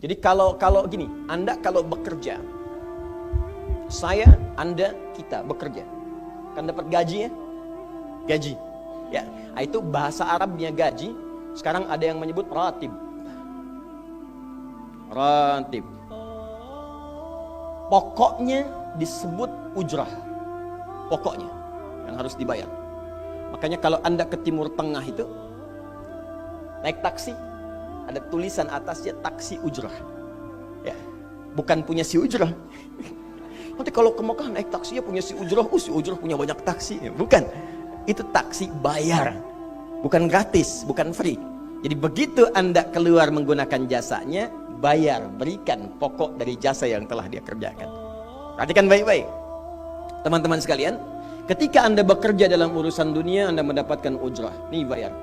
Jadi kalau gini, Anda kalau bekerja, saya, Anda, kita bekerja, kan dapat gaji ya? Gaji. Ya, itu bahasa Arabnya gaji. Sekarang ada yang menyebut ratib. Ratib. Pokoknya disebut ujrah. Pokoknya yang harus dibayar. Makanya kalau Anda ke Timur Tengah itu naik taksi, ada tulisan atasnya taksi ujrah. Ya, bukan punya si ujrah. Nanti kalau ke Mekah naik taksinya punya si ujrah, si ujrah punya banyak taksi. Ya, bukan. Itu taksi bayar. Bukan gratis, bukan free. Jadi begitu Anda keluar menggunakan jasanya, bayar, berikan pokok dari jasa yang telah dia kerjakan. Perhatikan baik-baik. Teman-teman sekalian, ketika Anda bekerja dalam urusan dunia, Anda mendapatkan ujrah. Nih bayar,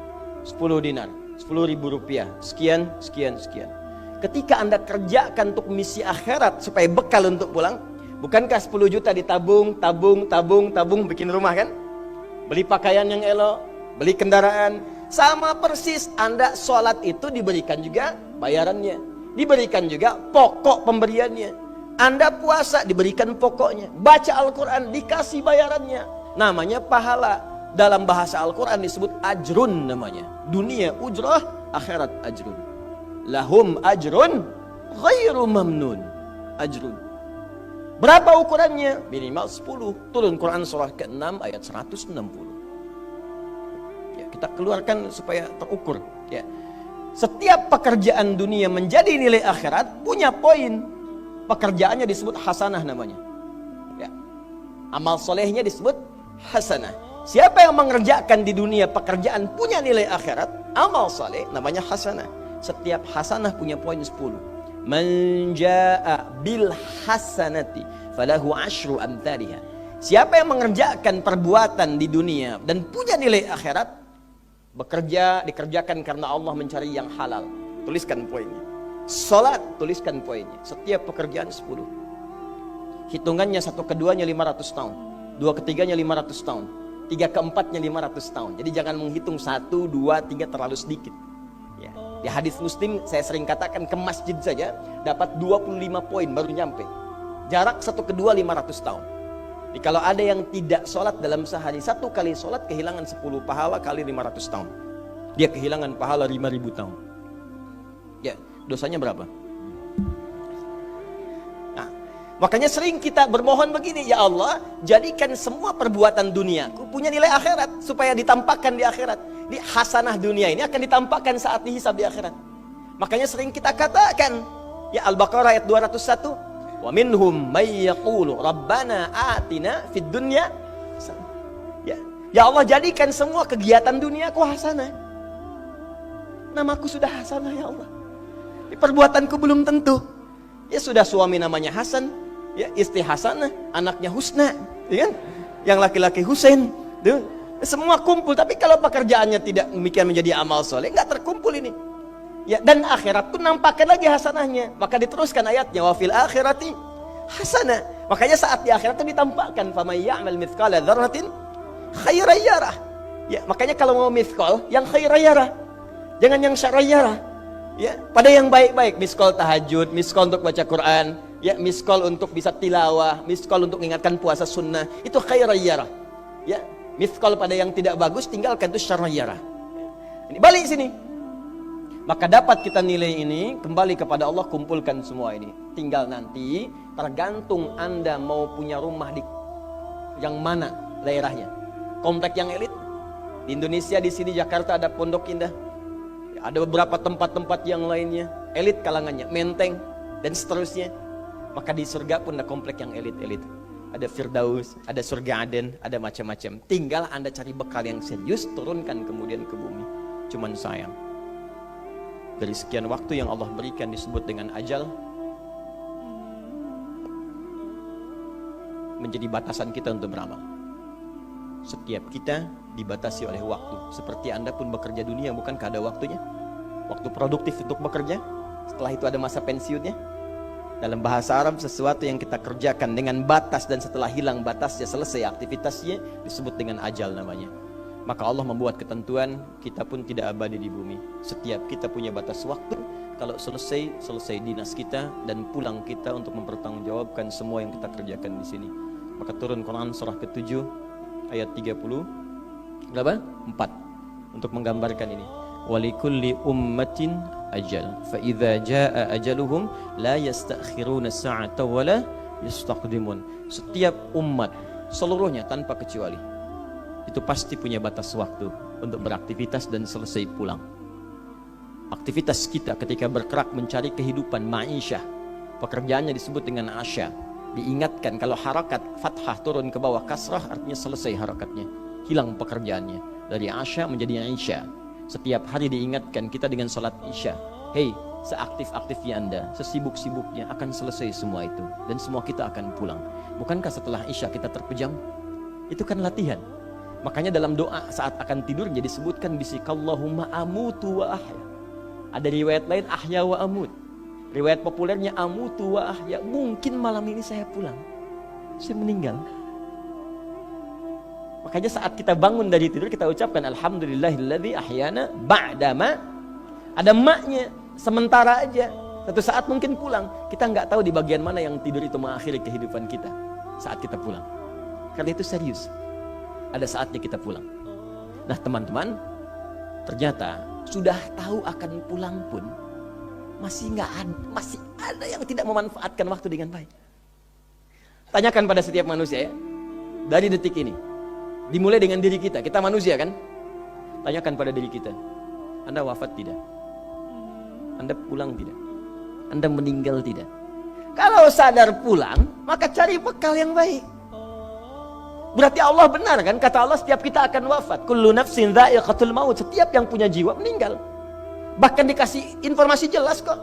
10 dinar, 10.000 rupiah, sekian, sekian, sekian. Ketika Anda kerjakan untuk misi akhirat supaya bekal untuk pulang, bukankah 10 juta ditabung, tabung, bikin rumah kan? Beli pakaian yang elok, beli kendaraan. Sama persis Anda sholat itu diberikan juga bayarannya, diberikan juga pokok pemberiannya. Anda puasa diberikan pokoknya, baca Al-Quran dikasih bayarannya, namanya pahala. Dalam bahasa Al-Quran disebut ajrun namanya. Dunia ujrah, akhirat ajrun. Lahum ajrun ghairu mamnun. Ajrun. Berapa ukurannya? Minimal 10. Turun Quran surah ke-6 ayat 160. Ya, kita keluarkan supaya terukur. Ya. Setiap pekerjaan dunia menjadi nilai akhirat punya poin. Pekerjaannya disebut hasanah namanya. Ya. Amal solehnya disebut hasanah. Siapa yang mengerjakan di dunia pekerjaan punya nilai akhirat, amal soleh namanya hasanah. Setiap hasanah punya poin 10. Man jaa bil hasanati falahu asyru amthaliha. Siapa yang mengerjakan perbuatan di dunia dan punya nilai akhirat, bekerja dikerjakan karena Allah mencari yang halal. Tuliskan poinnya. Salat, tuliskan poinnya. Setiap pekerjaan 10. Hitungannya 1 keduanya 500 tahun, 2 ketiganya 500 tahun, 3 keempatnya 500 tahun. Jadi jangan menghitung 1, 2, 3 terlalu sedikit. Ya. Di hadis Muslim saya sering katakan ke masjid saja dapat 25 poin baru nyampe. Jarak 1 kedua 500 tahun. Jadi kalau ada yang tidak sholat dalam sehari, 1 kali sholat kehilangan 10 pahala kali 500 tahun. Dia kehilangan pahala 5.000 tahun. Ya. Dosanya berapa? Nah, makanya sering kita bermohon begini, ya Allah, jadikan semua perbuatan duniaku punya nilai akhirat supaya ditampakkan di akhirat. Di hasanah dunia ini akan ditampakkan saat dihisab di akhirat. Makanya sering kita katakan, ya Al-Baqarah ayat 201, wa minhum may yaqulu rabbana atina fid dunya. Ya Allah, jadikan semua kegiatan duniaku hasanah. Namaku sudah hasanah ya Allah. Perbuatanku belum tentu. Ya sudah suami namanya Hasan, ya istri Hasanah, anaknya Husna, ya kan? Yang laki-laki Husain, tuh. Semua kumpul. Tapi kalau pekerjaannya tidak demikian menjadi amal soleh, nggak terkumpul ini. Ya, dan akhirat pun nampakkan lagi hasanahnya. Maka diteruskan ayatnya, wa fil akhirati hasanah. Makanya saat di akhirat itu ditampakkan, faman ya'mal mithqala dzarratin khairan yarah. Ya, makanya kalau mau mithqal, yang khairan yarah, jangan yang syarran yarah. Ya, pada yang baik-baik, miskol tahajud, miskol untuk baca Quran, ya, miskol untuk bisa tilawah, miskol untuk mengingatkan puasa sunnah, itu khairan yarah. Ya, miskol pada yang tidak bagus, tinggalkan, itu syarran yarah. Ini balik sini. Maka dapat kita nilai ini, kembali kepada Allah, kumpulkan semua ini. Tinggal nanti, tergantung Anda mau punya rumah di yang mana daerahnya. Komplek yang elit. Di Indonesia, di sini Jakarta ada Pondok Indah. Ada beberapa tempat-tempat yang lainnya, elit kalangannya, Menteng, dan seterusnya. Maka di surga pun ada komplek yang elit-elit. Ada Firdaus, ada surga Aden, ada macam-macam. Tinggal Anda cari bekal yang serius, turunkan kemudian ke bumi. Cuman sayang, dari sekian waktu yang Allah berikan disebut dengan ajal, menjadi batasan kita untuk beramal. Setiap kita dibatasi oleh waktu. Seperti Anda pun bekerja dunia, bukankah ada waktunya? Waktu produktif untuk bekerja, setelah itu ada masa pensiunnya. Dalam bahasa Arab, sesuatu yang kita kerjakan dengan batas dan setelah hilang batasnya, selesai aktivitasnya, disebut dengan ajal namanya. Maka Allah membuat ketentuan, kita pun tidak abadi di bumi. Setiap kita punya batas waktu. kalau selesai dinas kita dan pulang kita untuk mempertanggungjawabkan semua yang kita kerjakan di sini. Maka turun Quran surah ke-7 ayat 30 berapa? 4 untuk menggambarkan ini. Walikulli ummatin ajal fa idza jaa ajaluhum la yastakhiruna sa'ata wa la yastaqdimun. Setiap umat seluruhnya tanpa kecuali itu pasti punya batas waktu untuk beraktivitas dan selesai pulang. Aktivitas kita ketika bergerak mencari kehidupan ma'isyah, pekerjaannya disebut dengan asya. Diingatkan kalau harakat fathah turun ke bawah kasrah artinya selesai harakatnya, hilang pekerjaannya. Dari asya menjadi isya. Setiap hari diingatkan kita dengan salat isya. Hei, seaktif-aktifnya Anda, sesibuk-sibuknya akan selesai semua itu dan semua kita akan pulang. Bukankah setelah isya kita terpejam? Itu kan latihan. Makanya dalam doa saat akan tidur jadi disebutkan bisikallahumma amutu wa ahya. Ada riwayat lain ahya wa amut. Riwayat populernya amutu wa ahya. Mungkin malam ini saya pulang, saya meninggal. Makanya saat kita bangun dari tidur kita ucapkan alhamdulillahilladzi ahyana ba'dama. Ada maknya, sementara aja. Satu saat mungkin pulang. Kita nggak tahu di bagian mana yang tidur itu mengakhiri kehidupan kita saat kita pulang. Karena itu serius. Ada saatnya kita pulang. Nah teman-teman, ternyata sudah tahu akan pulang pun masih ada yang tidak memanfaatkan waktu dengan baik. Tanyakan pada setiap manusia ya, dari detik ini, dimulai dengan diri kita. Kita manusia kan? Tanyakan pada diri kita, Anda wafat tidak? Anda pulang tidak? Anda meninggal tidak? Kalau sadar pulang, maka cari bekal yang baik. Berarti Allah benar kan? Kata Allah setiap kita akan wafat. Kullu nafsin dha'iqatul maut. Setiap yang punya jiwa meninggal. Bahkan dikasih informasi jelas kok.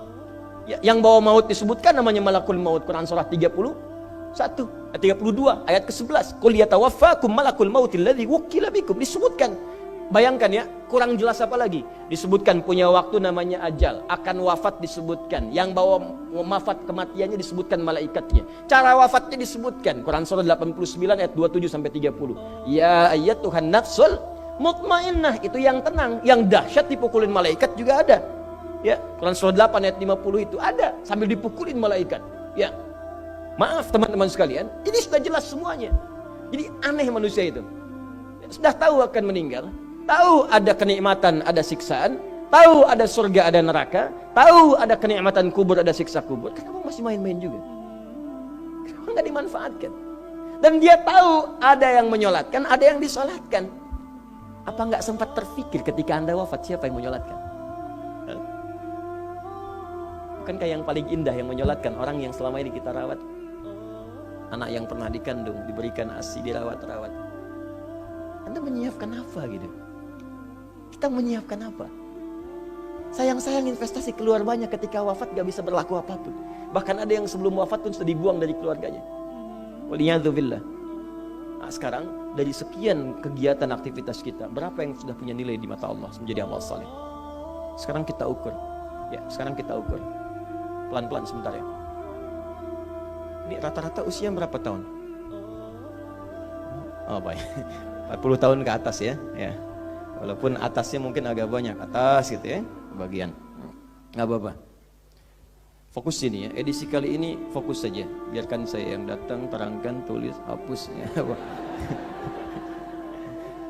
Yang bawa maut disebutkan namanya malakul maut. Quran surah 31 ayat 32 ayat ke-11. Qul yatawaffakum malakul mautil ladzi wukkila bikum. Disebutkan. Bayangkan ya, kurang jelas apa lagi? Disebutkan punya waktu namanya ajal, akan wafat disebutkan, yang bawa wafat kematiannya disebutkan malaikatnya. Cara wafatnya disebutkan, Quran surah 89 ayat 27 sampai 30. Ya ayyatuhan nafsul mutmainnah, itu yang tenang, yang dahsyat dipukulin malaikat juga ada. Ya, Quran surah 8 ayat 50 itu ada sambil dipukulin malaikat. Ya. Maaf teman-teman sekalian, ini sudah jelas semuanya. Jadi aneh manusia itu. Sudah tahu akan meninggal, tahu ada kenikmatan, ada siksaan, tahu ada surga, ada neraka, tahu ada kenikmatan kubur, ada siksa kubur. Kenapa masih main-main juga? Kenapa nggak dimanfaatkan? Dan dia tahu ada yang menyolatkan, ada yang disolatkan. Apa nggak sempat terfikir ketika Anda wafat siapa yang menyolatkan? Bukankah yang paling indah yang menyolatkan orang yang selama ini kita rawat? Anak yang pernah dikandung, diberikan ASI, dirawat-rawat. Anda menyiapkan apa gitu? Kita menyiapkan apa? Sayang-sayang investasi keluar banyak ketika wafat gak bisa berlaku apapun. Bahkan ada yang sebelum wafat pun sudah dibuang dari keluarganya. Waliyadzubillah. Nah, sekarang dari sekian kegiatan aktivitas kita, berapa yang sudah punya nilai di mata Allah menjadi amal saleh? Sekarang kita ukur. Ya, sekarang kita ukur. Pelan-pelan sebentar ya. Ini rata-rata usia berapa tahun? Oh baik. 40 tahun ke atas ya. Ya. Walaupun atasnya mungkin agak banyak, atas gitu ya, bagian. Nggak apa-apa. Fokus sini ya. Edisi kali ini fokus saja. Biarkan saya yang datang, terangkan, tulis, hapus ya.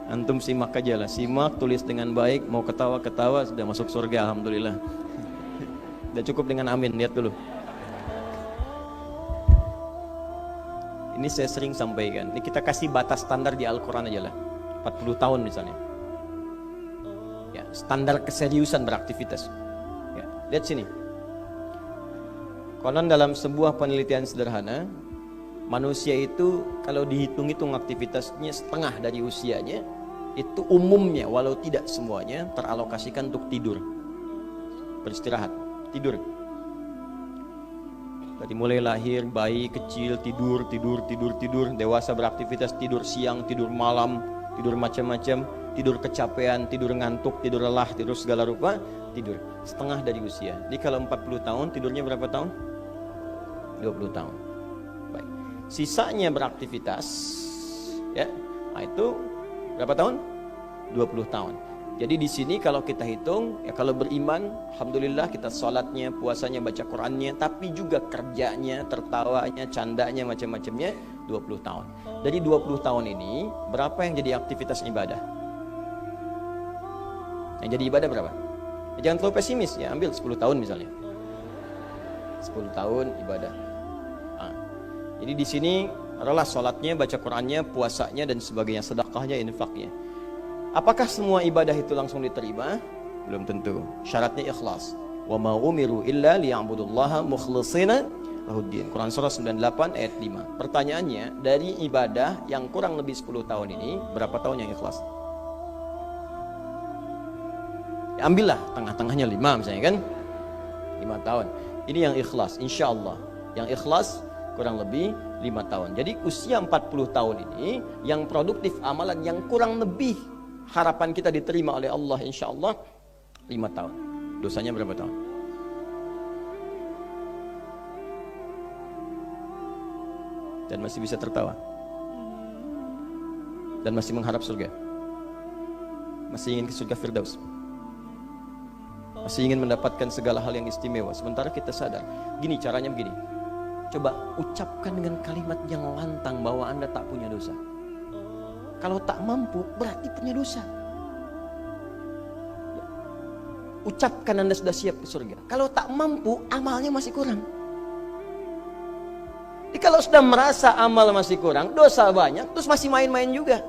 Antum simak aja lah. Simak, tulis dengan baik, mau ketawa-ketawa sudah masuk surga alhamdulillah. Udah cukup dengan amin, lihat dulu. Ini saya sering sampaikan. Ini kita kasih batas standar di Al-Quran aja lah. 40 tahun misalnya. Ya, standar keseriusan beraktivitas. Ya, lihat sini. Konon dalam sebuah penelitian sederhana, manusia itu kalau dihitung-hitung aktivitasnya setengah dari usianya, itu umumnya walau tidak semuanya teralokasikan untuk tidur. Beristirahat, tidur. Dari mulai lahir, bayi kecil, tidur, dewasa beraktivitas, tidur siang, tidur malam, tidur macam-macam, tidur kecapean, tidur ngantuk, tidur lelah, tidur segala rupa, tidur. Setengah dari usia. Jadi kalau 40 tahun, tidurnya berapa tahun? 20 tahun. Baik. Sisanya beraktivitas, ya. Nah itu berapa tahun? 20 tahun. Jadi di sini kalau kita hitung, ya kalau beriman, alhamdulillah kita sholatnya, puasanya, baca Qurannya, tapi juga kerjanya, tertawanya, candanya, macam-macamnya 20 tahun. Dari 20 tahun ini, berapa yang jadi aktivitas ibadah? Yang jadi ibadah berapa? Ya, jangan terlalu pesimis ya, ambil 10 tahun misalnya. 10 tahun ibadah. Nah, jadi di sini adalah sholatnya, baca Qurannya, puasanya, dan sebagainya, sedekahnya, infaknya. Apakah semua ibadah itu langsung diterima? Belum tentu. Syaratnya ikhlas. Wa ma umiru illa liya'budullaha mukhlishina lahuddin. Quran surah 98 ayat 5. Pertanyaannya, dari ibadah yang kurang lebih 10 tahun ini, berapa tahun yang ikhlas? Ya, ambillah tengah-tengahnya 5 misalnya kan. 5 tahun. Ini yang ikhlas, insya Allah. Yang ikhlas kurang lebih 5 tahun. Jadi usia 40 tahun ini, yang produktif amalan yang kurang lebih harapan kita diterima oleh Allah insya Allah 5 tahun. Dosanya berapa tahun? Dan masih bisa tertawa. Dan masih mengharap surga. Masih ingin ke surga Firdaus. Masih ingin mendapatkan segala hal yang istimewa. Sementara kita sadar, gini caranya begini. Coba ucapkan dengan kalimat yang lantang bahwa Anda tak punya dosa. Kalau tak mampu, berarti punya dosa. Ucapkan Anda sudah siap ke surga. Kalau tak mampu, amalnya masih kurang. Jadi kalau sudah merasa amal masih kurang, dosa banyak, terus masih main-main juga.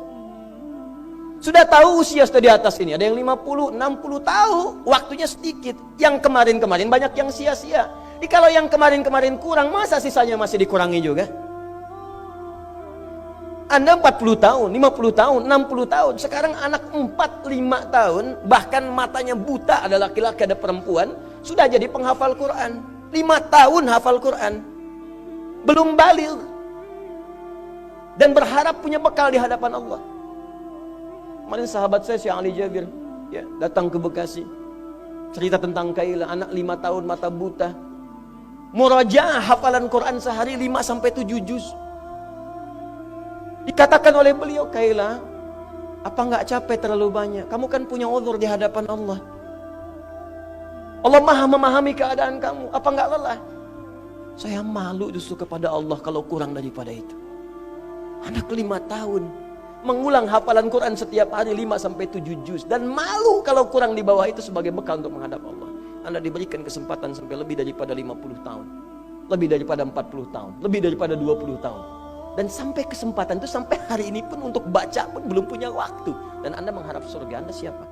Sudah tahu usia sudah di atas ini, ada yang 50, 60 tahu, waktunya sedikit. Yang kemarin-kemarin banyak yang sia-sia. Jadi kalau yang kemarin-kemarin kurang, masa sisanya masih dikurangi juga? Anda 40 tahun, 50 tahun, 60 tahun. Sekarang anak 4, 5 tahun, bahkan matanya buta, ada laki-laki, ada perempuan, sudah jadi penghafal Quran. 5 tahun hafal Quran. Belum baligh. Dan berharap punya bekal di hadapan Allah. Kemarin sahabat saya, Syekh Ali Jabir, ya, datang ke Bekasi. Cerita tentang Kaila, anak 5 tahun, mata buta. Murajaah hafalan Quran sehari 5-7 juz. Dikatakan oleh beliau, Kaila, apa nggak capek terlalu banyak? Kamu kan punya uzur di hadapan Allah. Allah maha memahami keadaan kamu. Apa nggak lelah? Saya malu justru kepada Allah kalau kurang daripada itu. Anak 5 tahun mengulang hafalan Quran setiap hari 5-7 juz. Dan malu kalau kurang di bawah itu sebagai bekal untuk menghadap Allah. Anda diberikan kesempatan sampai lebih daripada 50 tahun. Lebih daripada 40 tahun. Lebih daripada 20 tahun. Dan sampai kesempatan itu, sampai hari ini pun untuk baca pun belum punya waktu. Dan Anda mengharap surga, Anda siapa?